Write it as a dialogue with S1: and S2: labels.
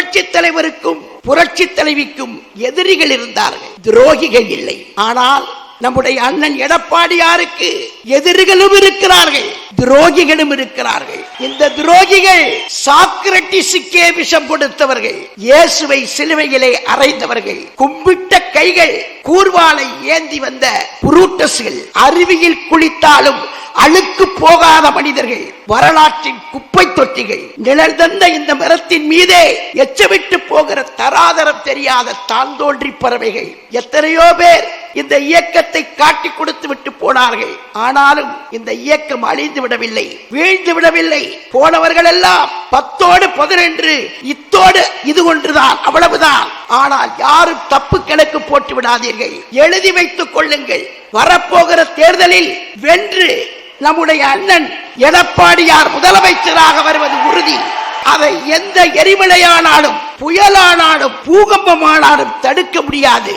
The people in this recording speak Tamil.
S1: புரட்சி தலைவருக்கும் புரட்சி தலைவிக்கும் எதிரிகள் இருந்தார்கள், துரோகிகள் இல்லை. ஆனால் நம்முடைய அண்ணன் எடப்பாடியாருக்கு எதிரிகளும் இருக்கிறார்கள், துரோகிகளும் இருக்கிறார்கள். இந்த துரோகிகள் சாக்ரட்டிஸுக்கே விஷம் கொடுத்தவர்கள், இயேசுவை சிலுவையிலே அறைந்தவர்கள், கும்பிட்ட கைகள், கூர்வாளை ஏந்தி வந்த புரூட்டஸ்கள், அருவியில் குளித்தாலும் அழுக்கு போகாத மனிதர்கள், வரலாற்றின் குப்பை தொட்டிகள், நிழல் தந்த இந்த மரத்தின் மீதே எச்சவிட்டு போகிற தராதரம் தெரியாத தான் தோன்றி பறவைகள். எத்தனையோ பேர் இந்த இயக்கத்தை காட்டி கொடுத்து விட்டு போனார்கள். ஆனாலும் இந்த இயக்கம் அழிந்து விடவில்லை, வீழ்ந்து விடவில்லை. போனவர்கள் எல்லாம் 10ஓடு 11 இத்தோடு இது ஒன்றுதான், அவ்வளவுதான். ஆனால் யாரும் தப்பு கணக்கு போட்டு விடாதீர்கள், எழுதி வைத்துக் கொள்ளுங்கள். வரப்போகிற தேர்தலில் வென்று நம்முடைய அண்ணன் எடப்பாடியார் முதலமைச்சராக வருவது உறுதி. அதை எந்த எரிமலையானாலும், புயலானாலும், பூகம்பமானாலும் தடுக்க முடியாது.